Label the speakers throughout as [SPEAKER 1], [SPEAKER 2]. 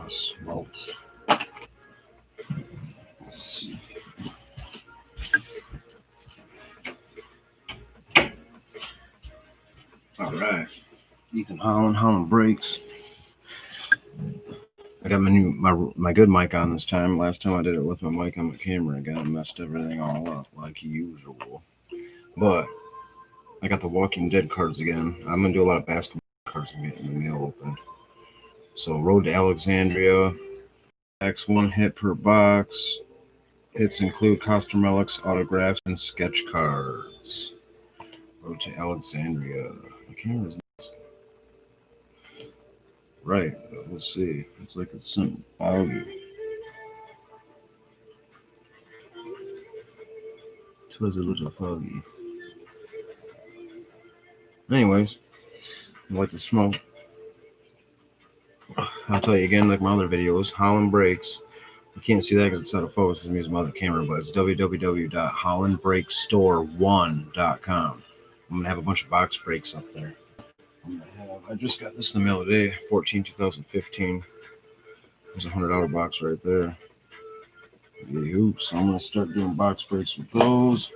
[SPEAKER 1] my smokes. All right, Ethan Holland brakes. I got my good mic on this time. Last time I did it with my mic on my camera, I got messed everything all up like usual. But I got the Walking Dead cards again. I'm gonna do a lot of basketball cards and getting the mail opened. So Road to Alexandria, X1 hit per box. Hits include custom relics, autographs, and sketch cards. Road to Alexandria. The camera's right. We'll see. It's like it's some foggy. It was a little foggy. Anyways, I like to smoke. I'll tell you again, like my other videos, Holland Brakes. You can't see that because it's out of focus because I'm using my other camera, but it's www.hollandbrakestore1.com. I'm going to have a bunch of box brakes up there. I just got this in the mail today, 14/2015. There's a $100 box right there. So I'm going to start doing box brakes with those.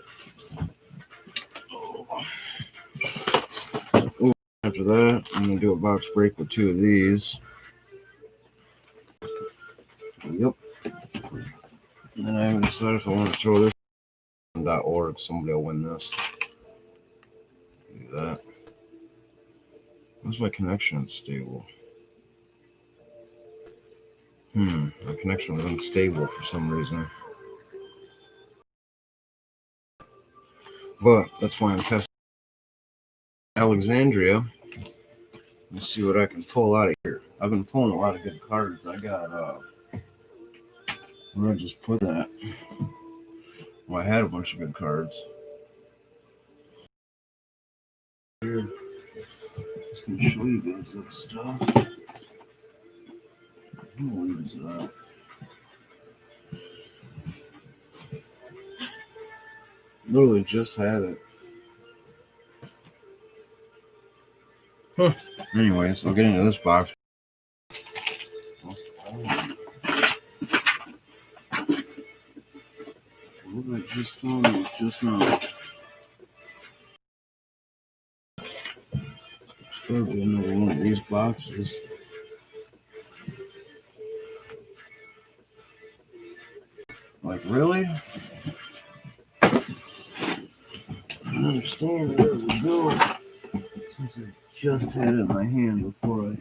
[SPEAKER 1] After that, I'm going to do a box break with 2 of these. Yep. And then I haven't decided if I want to throw this .org. Somebody will win this. Do that. Where's my connection unstable? My connection was unstable for some reason. But that's why I'm testing Alexandria. Let's see what I can pull out of here. I've been pulling a lot of good cards. I got where did I just put that? Well, I had a bunch of good cards. Here. Just gonna show you guys that stuff. What is that? Literally just had it. Anyways, I'll get into this box. What I just thought it was just now. There'll be another one of these boxes. Like, really? I don't understand where we go. Since I just had it in my hand before I.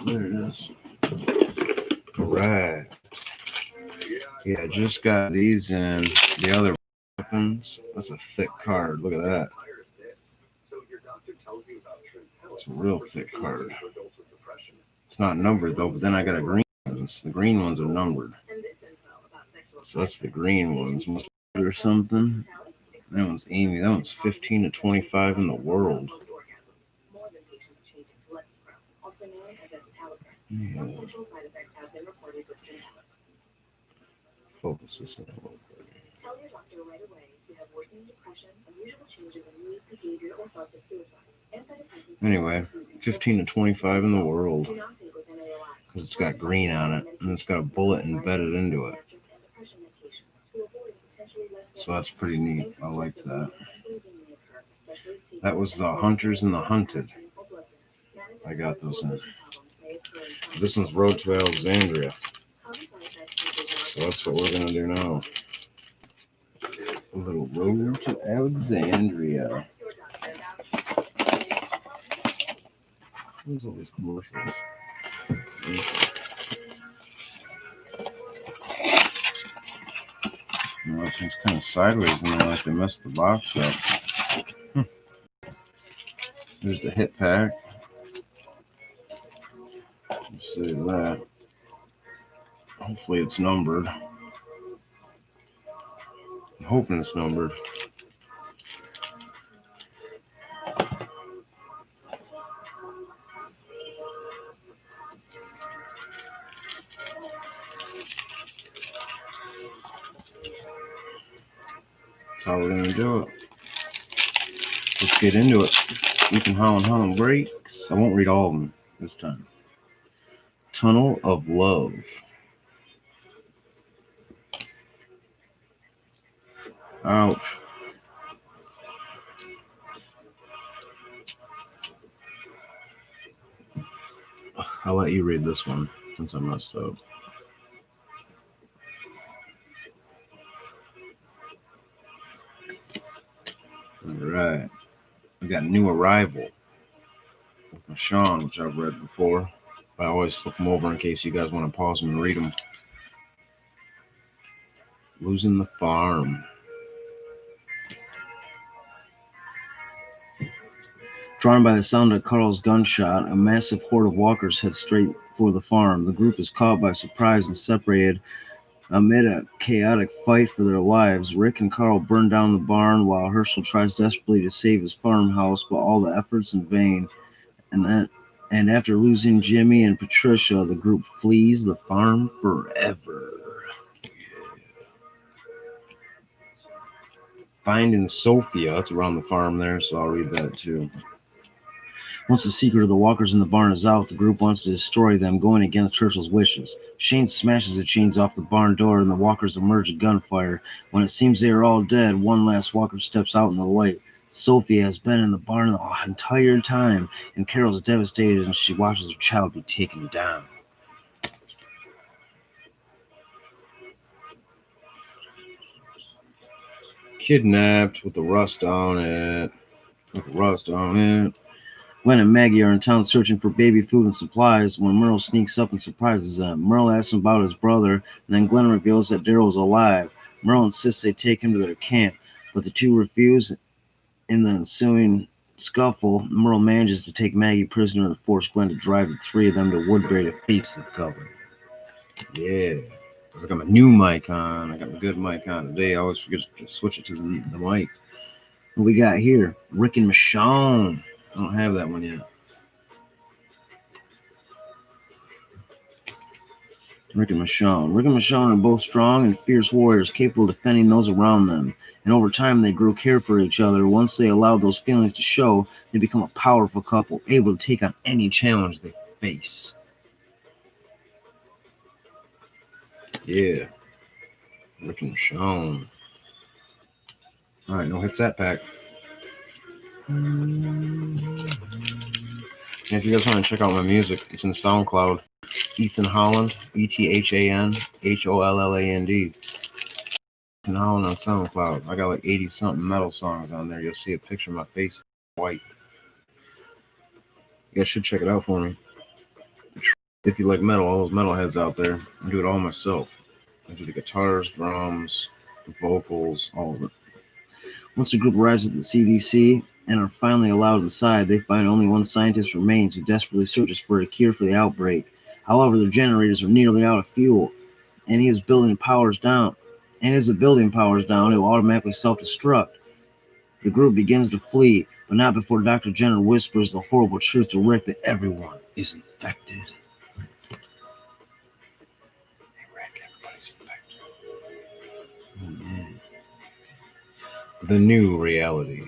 [SPEAKER 1] There it is. Alright. Yeah, I just got these in the other weapons. That's a thick card. Look at that. It's a real thick card. It's not numbered though, but then I got a green one. The green ones are numbered. So that's the green ones. Or something. That one's Amy. That one's 15/25 in the world. Yeah. Focus this in a little bit. Tell your doctor right away if you have worsening depression, unusual changes in mood, behavior, or thoughts of suicide. Anyway, 15/25 in the world. Because it's got green on it, and it's got a bullet embedded into it. So that's pretty neat. I like that. That was the Hunters and the Hunted. I got those in. This one's Road to Alexandria. So that's what we're going to do now. A little Road to Alexandria. Where's all these commercials? It's kind of sideways in there, like they messed the box up. There's the hit pack. Let's see that. Hopefully it's numbered. I'm hoping it's numbered. That's how we're going to do it. Let's get into it. Ethan Holland breaks. I won't read all of them this time. Tunnel of Love. Ouch. I'll let you read this one since I messed up. Alright. We got New Arrival with Michonne, which I've read before. But I always flip them over in case you guys want to pause them and read them. Losing the Farm. Drawn by the sound of Carl's gunshot, a massive horde of walkers head straight for the farm. The group is caught by surprise and separated amid a chaotic fight for their lives. Rick and Carl burn down the barn while Herschel tries desperately to save his farmhouse, but all the efforts in vain. And after losing Jimmy and Patricia, the group flees the farm forever. Finding Sophia, that's around the farm there, so I'll read that too. Once the secret of the walkers in the barn is out, the group wants to destroy them, going against Herschel's wishes. Shane smashes the chains off the barn door, and the walkers emerge at gunfire. When it seems they are all dead, one last walker steps out in the light. Sophia has been in the barn the entire time, and Carol is devastated as she watches her child be taken down. Kidnapped with the rust on it. Glenn and Maggie are in town searching for baby food and supplies when Merle sneaks up and surprises them. Merle asks him about his brother, and then Glenn reveals that Daryl is alive. Merle insists they take him to their camp, but the two refuse. In the ensuing scuffle, Merle manages to take Maggie prisoner and force Glenn to drive the three of them to Woodbury to face the cover. Yeah. I got my new mic on. I got my good mic on today. I always forget to switch it to the mic. What we got here? Rick and Michonne. I don't have that one yet. Rick and Michonne are both strong and fierce warriors capable of defending those around them. And over time, they grew care for each other. Once they allowed those feelings to show, they become a powerful couple, able to take on any challenge they face. Yeah. Rick and Michonne. Alright, no hits that pack. And if you guys want to check out my music, it's in SoundCloud. Ethan Holland, ETHAN HOLLAND. Ethan Holland on SoundCloud. I got like 80 something metal songs on there. You'll see a picture of my face white. You guys should check it out for me. If you like metal, all those metalheads out there, I do it all myself. I do the guitars, drums, the vocals, all of it. Once the group arrives at the CDC and are finally allowed inside, they find only one scientist remains who desperately searches for a cure for the outbreak. However, the generators are nearly out of fuel, and as the building powers down, it will automatically self-destruct. The group begins to flee, but not before Dr. Jenner whispers the horrible truth to Rick that everyone is infected. Hey Rick, everybody's infected. Oh, man. The new reality.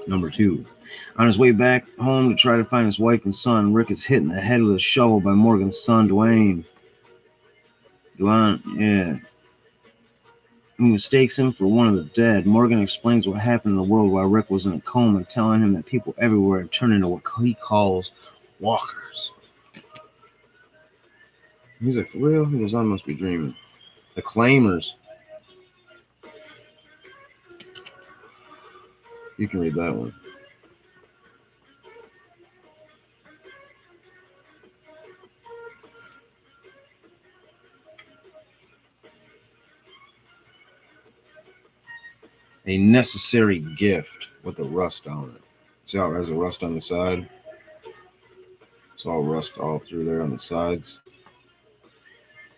[SPEAKER 1] Number 2. On his way back home to try to find his wife and son, Rick is hit in the head with a shovel by Morgan's son, Dwayne, who mistakes him for one of the dead. Morgan explains what happened in the world while Rick was in a coma, telling him that people everywhere have turned into what he calls walkers. He's like, for real? He goes, I must be dreaming. The Claimers. You can read that one. A necessary gift with the rust on it. See how it has a rust on the side? It's all rust all through there on the sides.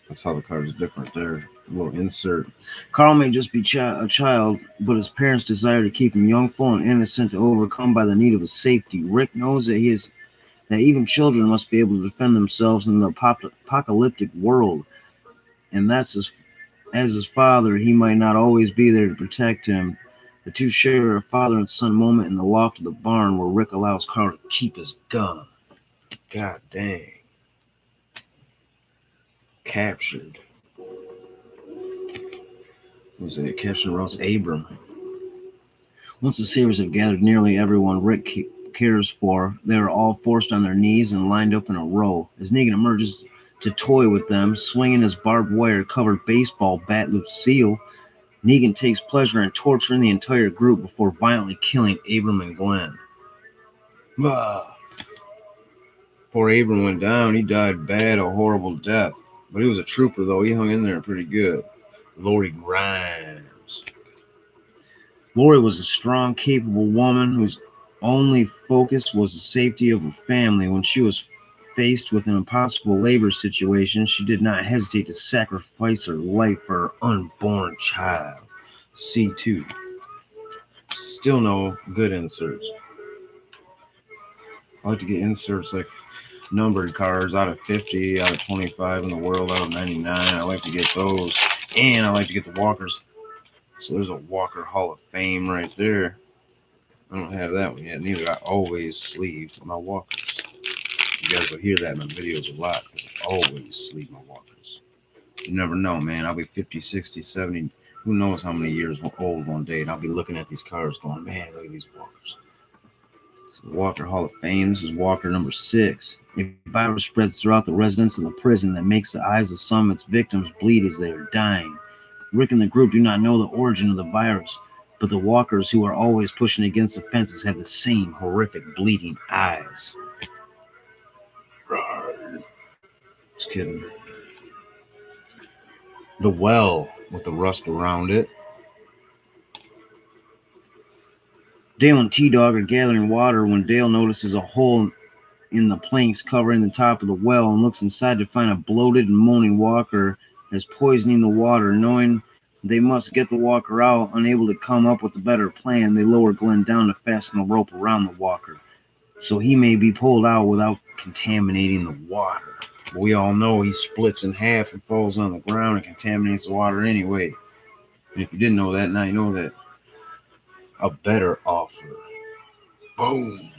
[SPEAKER 1] That's how the card is different there. A little insert. Carl may just be a child, but his parents desire to keep him young, full, and innocent, to overcome by the need of his safety. Rick knows that even children must be able to defend themselves in the apocalyptic world, and as his father, he might not always be there to protect him, The two share a father and son moment in the loft of the barn where Rick allows Carl to keep his gun. God dang. Captured. Was it Captured Ross Abram? Once the Sabres have gathered nearly everyone Rick cares for, they are all forced on their knees and lined up in a row. As Negan emerges to toy with them, swinging his barbed wire covered baseball bat Lucille, Negan takes pleasure in torturing the entire group before violently killing Abram and Glenn. Ah. Poor Abram went down. He died bad, a horrible death. But he was a trooper, though. He hung in there pretty good. Lori Grimes. Lori was a strong, capable woman whose only focus was the safety of her family. When she was faced with an impossible labor situation, she did not hesitate to sacrifice her life for her unborn child. C2. Still no good inserts. I like to get inserts like numbered cards out of 50, out of 25 in the world, out of 99. I like to get those. And I like to get the walkers. So there's a Walker Hall of Fame right there. I don't have that one yet. Neither. I always sleeve my walkers. You guys will hear that in my videos a lot because I always sleeve my walkers. You never know, man. I'll be 50, 60, 70. Who knows how many years old one day, and I'll be looking at these cards going, man, look at these walkers. So Walker Hall of Fame. This is Walker number 6. A virus spreads throughout the residence of the prison that makes the eyes of some of its victims bleed as they are dying. Rick and the group do not know the origin of the virus, but the walkers who are always pushing against the fences have the same horrific bleeding eyes. Just kidding. The well with the rust around it. Dale and T-Dog are gathering water when Dale notices a hole in the planks covering the top of the well and looks inside to find a bloated and moaning walker is poisoning the water. Knowing they must get the walker out, unable to come up with a better plan, they lower Glenn down to fasten a rope around the walker so he may be pulled out without contaminating the water. But we all know he splits in half and falls on the ground and contaminates the water anyway. And if you didn't know that, now you know that. A better offer. Boom.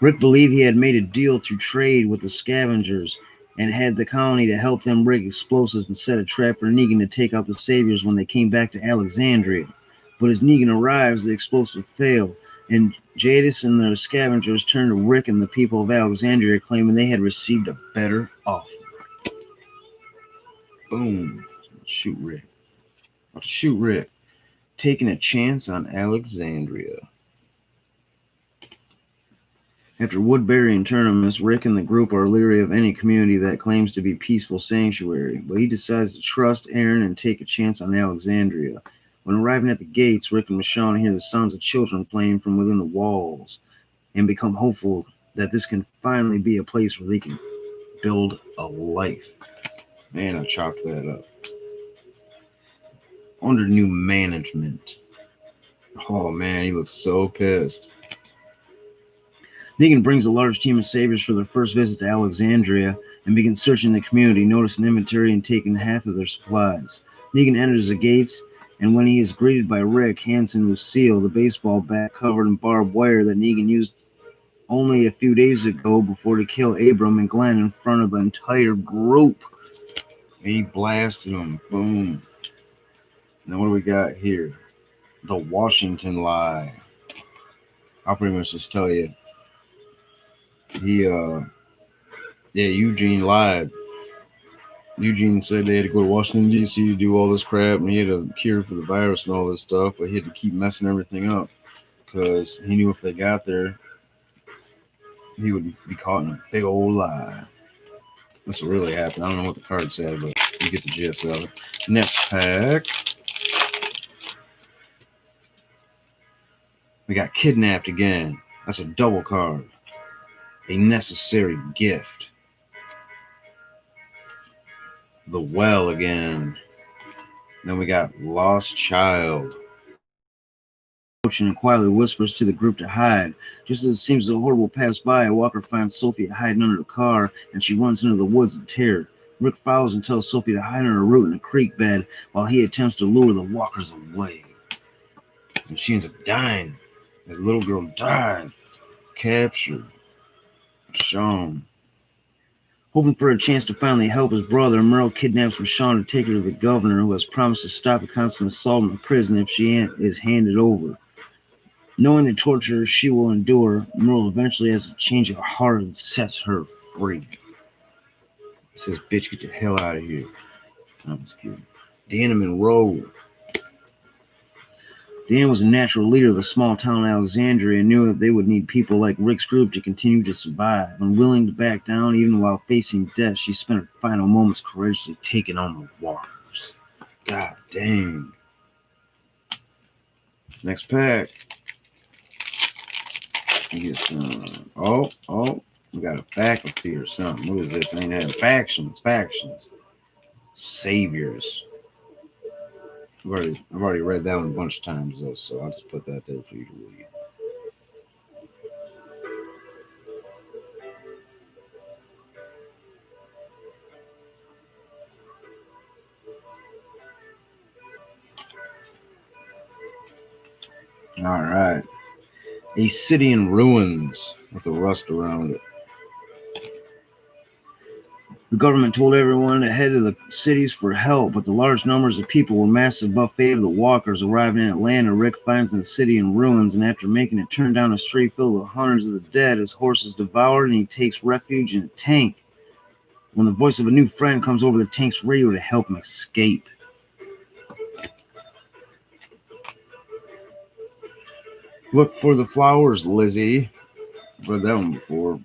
[SPEAKER 1] Rick believed he had made a deal through trade with the scavengers and had the colony to help them rig explosives and set a trap for Negan to take out the Saviors when they came back to Alexandria. But as Negan arrives, the explosives fail, and Jadis and the scavengers turn to Rick and the people of Alexandria, claiming they had received a better offer. Boom. Shoot Rick. Shoot Rick. Taking a chance on Alexandria. After Woodbury and tournaments, Rick and the group are leery of any community that claims to be peaceful sanctuary, but he decides to trust Aaron and take a chance on Alexandria. When arriving at the gates, Rick and Michonne hear the sounds of children playing from within the walls and become hopeful that this can finally be a place where they can build a life. Man, I chopped that up. Under new management. Oh man, he looks so pissed. Negan brings a large team of Saviors for their first visit to Alexandria and begins searching the community, noticing inventory and taking half of their supplies. Negan enters the gates, and when he is greeted by Rick, hands him Lucille, the baseball bat covered in barbed wire that Negan used only a few days ago before to kill Abram and Glenn in front of the entire group. And he blasted them. Boom. Now what do we got here? The Washington lie. I'll pretty much just tell you. Eugene lied. Eugene said they had to go to Washington, D.C. to do all this crap, and he had a cure for the virus and all this stuff, but he had to keep messing everything up because he knew if they got there, he would be caught in a big old lie. That's what really happened. I don't know what the card said, but you get the gist of it. Next pack. We got Kidnapped again. That's a double card. A Necessary Gift. The Well again. Then we got Lost Child. And quietly whispers to the group to hide. Just as it seems the horde will pass by, Walker finds Sophie hiding under the car, and she runs into the woods in terror. Rick follows and tells Sophie to hide under a root in a creek bed while he attempts to lure the walkers away. and she ends up dying. That little girl dies, captured, Rashawn. Hoping for a chance to finally help his brother, Merle kidnaps Rashawn to take her to the governor, who has promised to stop a constant assault in the prison if she is handed over. Knowing the torture she will endure, Merle eventually has a change of heart and sets her free. Says, "Bitch, get the hell out of here." I'm just kidding. Dan Monroe. Dan was a natural leader of the small town of Alexandria and knew that they would need people like Rick's group to continue to survive. Unwilling to back down even while facing death, she spent her final moments courageously taking on the walkers. God dang. Next pack. Get some. Oh, we got a faculty or something. What is this? Ain't that factions? Saviors. I've already read that one a bunch of times though, so I'll just put that there for you to read. All right. A city in ruins with the rust around it. The government told everyone to head to the cities for help, but the large numbers of people were massive buffet of the walkers. Arriving in Atlanta, Rick finds the city in ruins, and after making a turn down a street filled with hundreds of the dead, his horse is devoured, and he takes refuge in a tank. When the voice of a new friend comes over the tank's radio to help him escape. Look for the flowers, Lizzie. I've read that one before.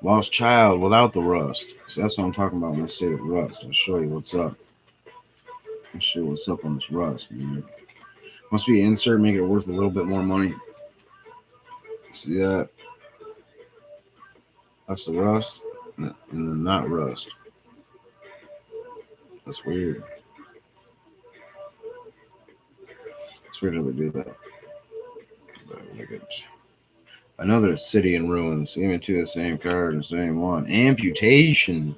[SPEAKER 1] Lost child without the rust. So that's what I'm talking about when I say the rust. I'll show you what's up. I'll show you what's up on this rust, man. Must be an insert, make it worth a little bit more money. See that? That's the rust. And then not rust. That's weird. It's weird how they do that. Another city in ruins. Even to the same card and same one. Amputation.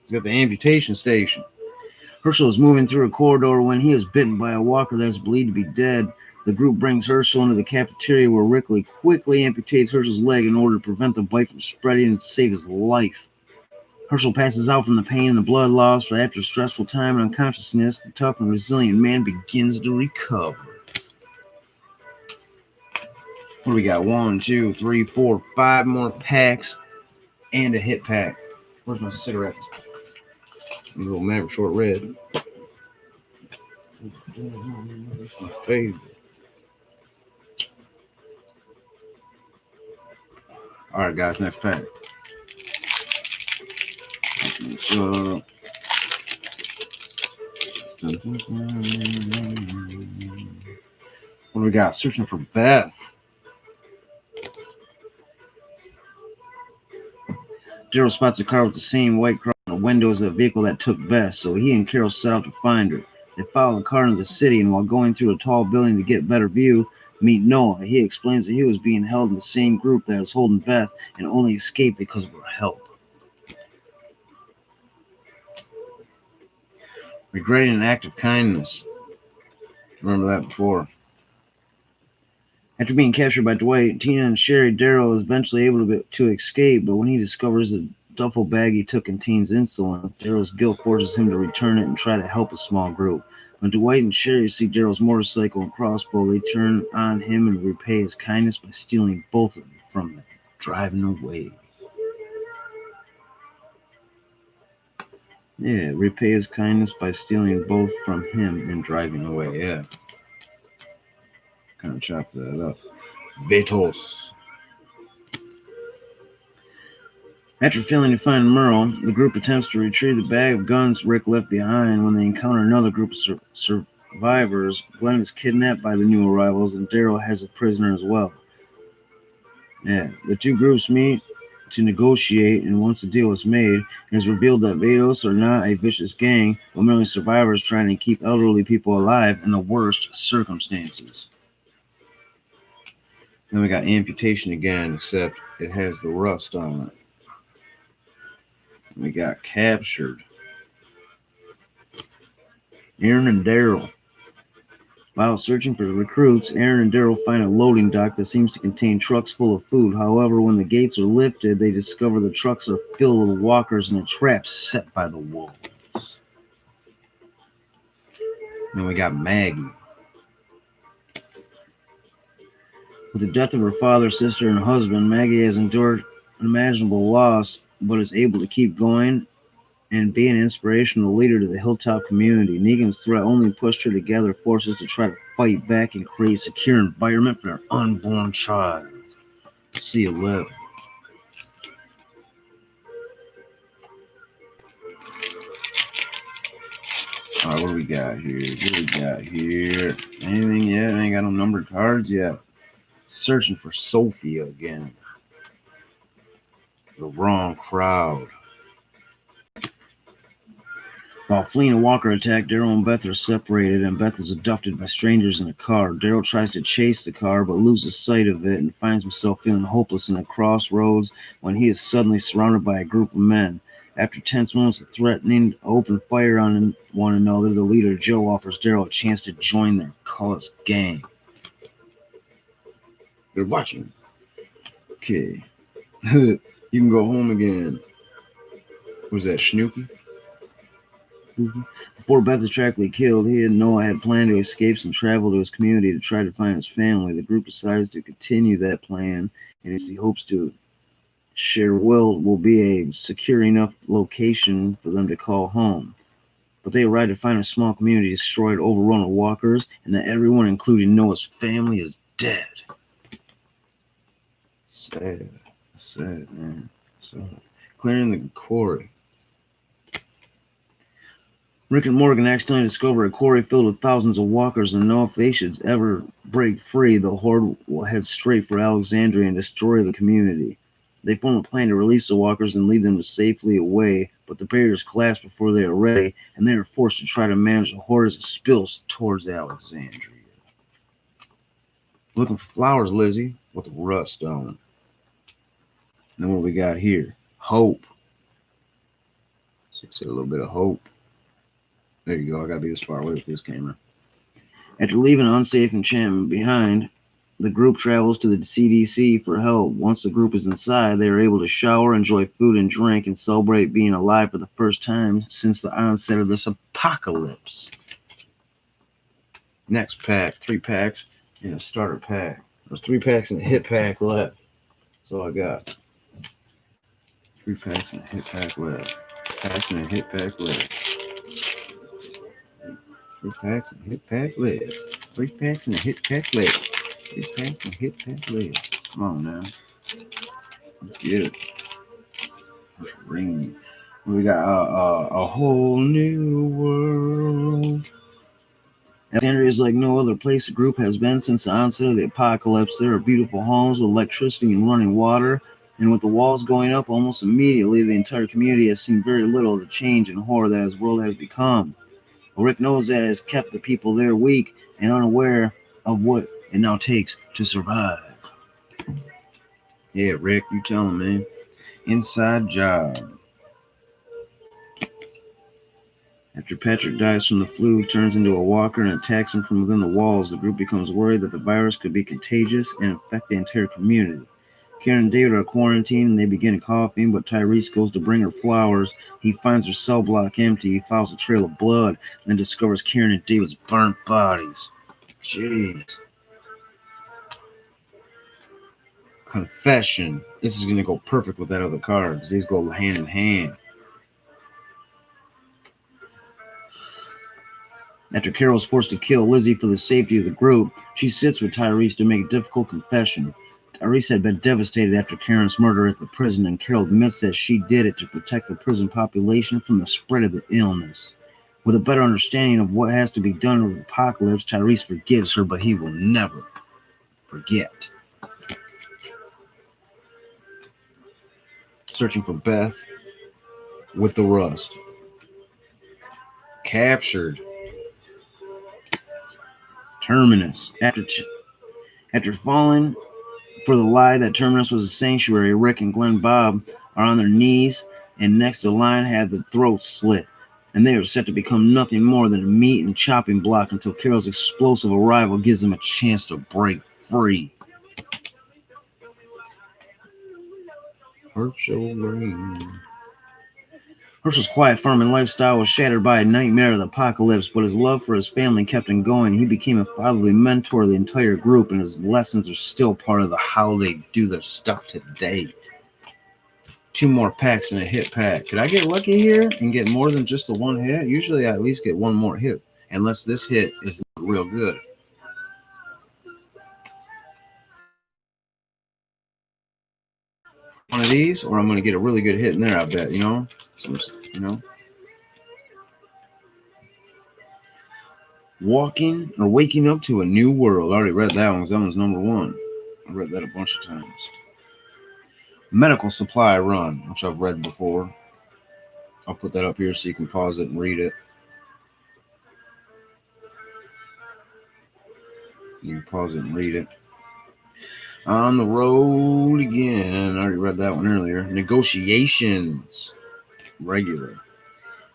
[SPEAKER 1] He's got the amputation station. Herschel is moving through a corridor when he is bitten by a walker that is believed to be dead. The group brings Herschel into the cafeteria where Rick quickly amputates Herschel's leg in order to prevent the bite from spreading and save his life. Herschel passes out from the pain and the blood loss, but after a stressful time and unconsciousness, the tough and resilient man begins to recover. What do we got? 1, 2, 3, 4, 5 more packs and a hit pack. Where's my cigarettes? A little Maverick Short Red. That's my favorite. Alright, guys, next pack. What do we got? Searching for Beth. Daryl spots a car with the same white cross on the window as the vehicle that took Beth, so he and Carol set out to find her. They follow the car into the city, and while going through a tall building to get a better view, meet Noah. He explains that he was being held in the same group that was holding Beth and only escaped because of her help. Regretting an act of kindness. Remember that before. After being captured by Dwight, Tina and Sherry, Daryl is eventually able to escape, but when he discovers the duffel bag he took contains insulin, Daryl's guilt forces him to return it and try to help a small group. When Dwight and Sherry see Daryl's motorcycle and crossbow, they turn on him and repay his kindness by stealing both of them from him, driving away. Yeah, repay his kindness by stealing both from him and driving away. Yeah. Kind of chop that up. Betos. After failing to find Merle, the group attempts to retrieve the bag of guns Rick left behind. When they encounter another group of survivors, Glenn is kidnapped by the new arrivals, and Daryl has a prisoner as well. Yeah, the two groups meet to negotiate, and once the deal is made, it is revealed that Betos are not a vicious gang, but merely survivors trying to keep elderly people alive in the worst circumstances. Then we got amputation again, except it has the rust on it. We got captured. Aaron and Daryl. While searching for recruits, Aaron and Daryl find a loading dock that seems to contain trucks full of food. However, when the gates are lifted, they discover the trucks are filled with walkers and a trap set by the wolves. Then we got Maggie. With the death of her father, sister, and husband, Maggie has endured unimaginable loss, but is able to keep going and be an inspirational leader to the hilltop community. Negan's threat only pushed her to gather forces to try to fight back and create a secure environment for their unborn child. See you later. Alright, what do we got here? What do we got here? Anything yet? I ain't got no numbered cards yet. Searching for Sophia again. The wrong crowd. While fleeing a walker attack, Daryl and Beth are separated, and Beth is abducted by strangers in a car. Daryl tries to chase the car, but loses sight of it and finds himself feeling hopeless in a crossroads when he is suddenly surrounded by a group of men. After tense moments of threatening to open fire on one another, the leader, Joe, offers Daryl a chance to join their cultist gang. They're watching. Okay. You can go home again. Was that Snoopy? Before Beth is tragically killed, he and Noah had planned to escape and travel to his community to try to find his family. The group decides to continue that plan, and he hopes to share will be a secure enough location for them to call home. But they arrive to find a small community destroyed, overrun with walkers, and that everyone, including Noah's family, is dead. Sad. Sad, man. So, clearing the quarry. Rick and Morgan accidentally discover a quarry filled with thousands of walkers and know if they should ever break free, the horde will head straight for Alexandria and destroy the community. They form a plan to release the walkers and lead them safely away, but the barriers collapse before they are ready, and they are forced to try to manage the horde as it spills towards Alexandria. Looking for flowers, Lizzie, with the rust on. And then what we got here? Hope. So a little bit of hope. There you go. I gotta be this far away with this camera. After leaving an unsafe enchantment behind, the group travels to the CDC for help. Once the group is inside, they are able to shower, enjoy food and drink, and celebrate being alive for the first time since the onset of this apocalypse. Next pack, 3 packs and a starter pack. There's 3 packs and a hit pack left. That's all I got. 3 packs and a hit pack left. Packs and a hit pack left. 3 packs and a hit pack left. 3 packs and a hit pack left. 3 packs and a hit pack left. Come on now. Let's get it. Let's ring. We got a whole new world. Alexandria is like no other place the group has been since the onset of the apocalypse. There are beautiful homes with electricity and running water, and with the walls going up almost immediately, the entire community has seen very little of the change and horror that his world has become. But Rick knows that it has kept the people there weak and unaware of what it now takes to survive. Yeah, Rick, you tell him, man. Inside job. After Patrick dies from the flu, he turns into a walker and attacks him from within the walls. The group becomes worried that the virus could be contagious and infect the entire community. Karen and David are quarantined and they begin coughing, but Tyrese goes to bring her flowers. He finds her cell block empty. He follows a trail of blood and then discovers Karen and David's burnt bodies. Jeez. Confession. This is going to go perfect with that other card because these go hand in hand. After Carol is forced to kill Lizzie for the safety of the group, she sits with Tyrese to make a difficult confession. Tyrese had been devastated after Karen's murder at the prison, and Carol admits that she did it to protect the prison population from the spread of the illness. With a better understanding of what has to be done with the apocalypse, Tyrese forgives her, but he will never forget. Searching for Beth with the rust. Captured. Terminus. After falling for the lie that Terminus was a sanctuary, Rick and Glenn Bob are on their knees, and next to line have the throats slit. and they are set to become nothing more than a meat and chopping block until Carol's explosive arrival gives them a chance to break free. Herschel Rain. Herschel's quiet farming lifestyle was shattered by a nightmare of the apocalypse, but his love for his family kept him going. He became a fatherly mentor of the entire group, and his lessons are still part of how they do their stuff today. 2 more packs in a hit pack. Could I get lucky here and get more than just the one hit? Usually I at least get one more hit, unless this hit is not real good. One of these, or I'm going to get a really good hit in there, I bet, you know? You know? Waking up to a new world. I already read that one because that one's number 1. I read that a bunch of times. Medical supply run, which I've read before. I'll put that up here so you can pause it and read it. You can pause it and read it. On the road again. I already read that one earlier. Negotiations. Regular.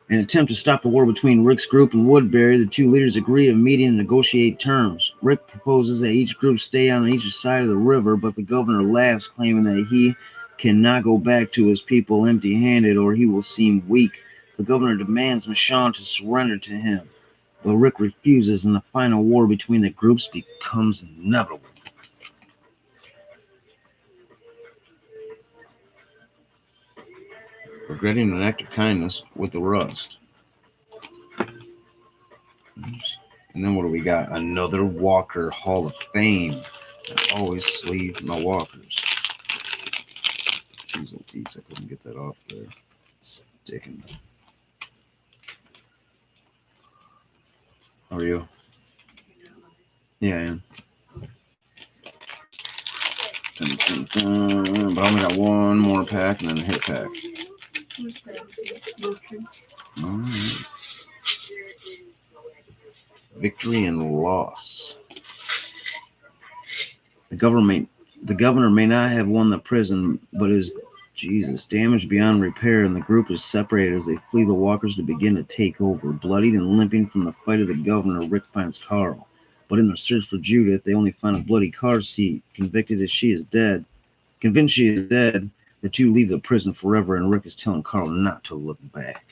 [SPEAKER 1] In an attempt to stop the war between Rick's group and Woodbury, the 2 leaders agree on meeting and negotiate terms. Rick proposes that each group stay on each side of the river, but the governor laughs, claiming that he cannot go back to his people empty-handed or he will seem weak. The governor demands Michonne to surrender to him, but Rick refuses, and the final war between the groups becomes inevitable. Regretting an act of kindness with the rust. And then what do we got? Another Walker Hall of Fame. I always sleeve my Walkers. Jeez, oh geez, I couldn't get that off there. It's sticking. How are you? Yeah, I am. But I only got one more pack and then a hit pack. Alright. Victory and loss. The governor may not have won the prison, but is damaged beyond repair, and the group is separated as they flee the Walkers to begin to take over. Bloodied and limping from the fight of the governor, Rick finds Carl. But in their search for Judith, they only find a bloody car seat. Convinced she is dead, the 2 leave the prison forever, and Rick is telling Carl not to look back.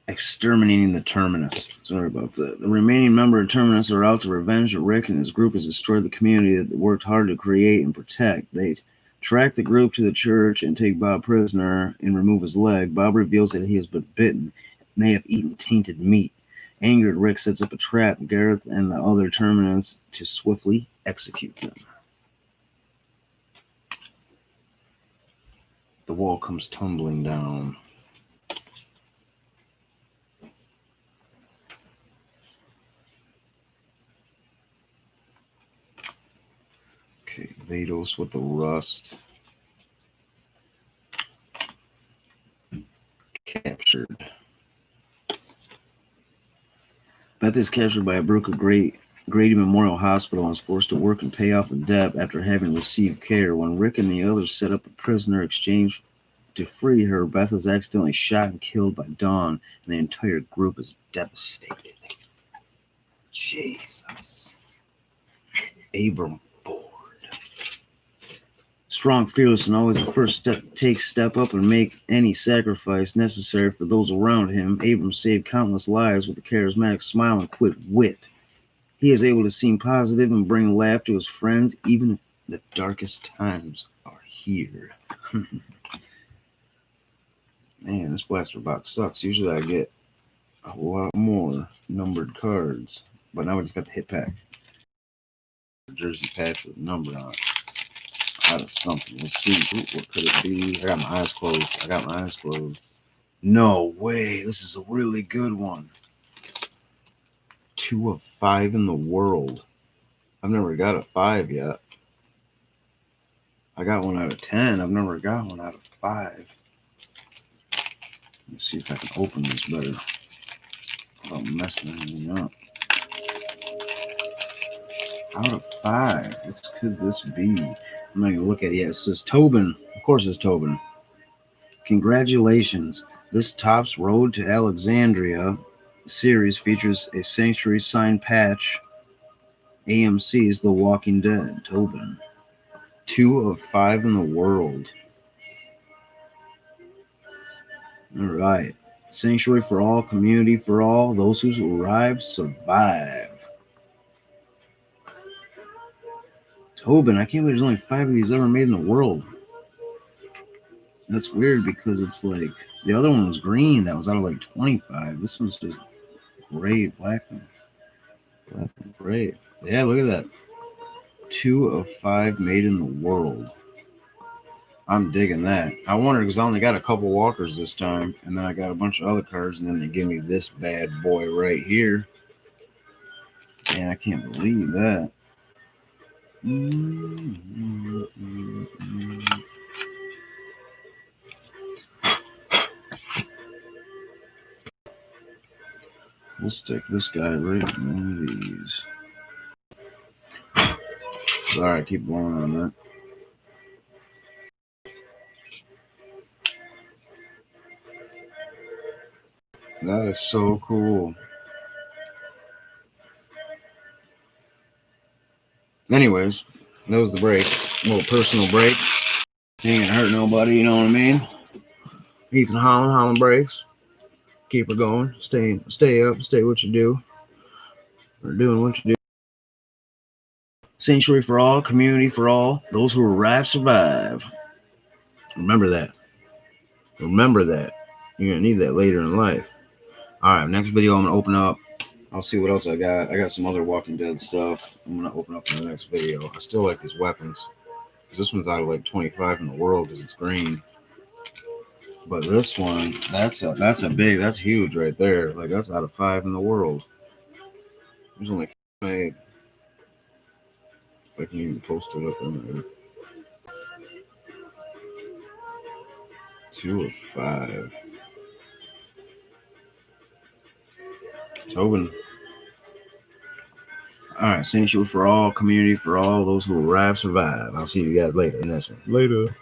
[SPEAKER 1] Exterminating the Terminus. Sorry about that. The remaining member of Terminus are out to revenge Rick and his group has destroyed the community that they worked hard to create and protect. They track the group to the church and take Bob prisoner and remove his leg. Bob reveals that he has been bitten and they have eaten tainted meat. Angered, Rick sets up a trap Gareth and the other Terminus to swiftly execute them. The wall comes tumbling down. Okay, Vados with the rust. Captured. Beth is captured by a Brooke Grady Memorial Hospital and is forced to work and pay off a debt after having received care. When Rick and the others set up a prisoner exchange to free her, Beth is accidentally shot and killed by Dawn, and the entire group is devastated. Jesus. Abram Ford. Strong, fearless, and always the first step up and make any sacrifice necessary for those around him. Abram saved countless lives with a charismatic smile and quick wit. He is able to seem positive and bring laugh to his friends, even if the darkest times are here. Man, this blaster box sucks. Usually I get a lot more numbered cards, but now we just got the hit pack. Jersey patch with a number on it. Out of something. Let's see. Ooh, what could it be? I got my eyes closed. No way. This is a really good one. 2 of 5 in the world. I've never got a 5 yet. I got 1 out of 10. I've never got 1 out of 5. Let me see if I can open this better without messing anything up. out of 5. What could this be? I'm not gonna look at it yet. It says Tobin. Of course, it's Tobin. Congratulations! This Topps Road to Alexandria series features a Sanctuary signed patch. AMC's The Walking Dead. Tobin. 2 of 5 in the world. All right. Sanctuary for all, community for all. Those who arrive survive. Tobin. I can't believe there's only 5 of these ever made in the world. That's weird because it's like the other one was green. That was out of like 25. This one's just gray, black and gray. Yeah, look at that. 2 of 5 made in the world. I'm digging that. I wonder because I only got a couple walkers this time, and then I got a bunch of other cards, and then they give me this bad boy right here. And I can't believe that. We'll stick this guy right in one of these. Sorry, I keep blowing on that. That is so cool. Anyways, that was the break. A little personal break. Ain't gonna hurt nobody, you know what I mean? Ethan Holland breaks. Keep her going. Stay up, stay what you do. Or doing what you do. Sanctuary for all, community for all. Those who arrive survive. Remember that. Remember that. You're gonna need that later in life. Alright, next video I'm gonna open up. I'll see what else I got. I got some other Walking Dead stuff. I'm gonna open up in the next video. I still like these weapons. This one's out of like 25 in the world because it's green. But this one, that's huge right there. Like that's out of 5 in the world. There's only 5 made. If I can even post it up in there. 2 of 5. Tobin. Alright, sanctuary for all, community for all, those who arrive survive. I'll see you guys later in this one. Later.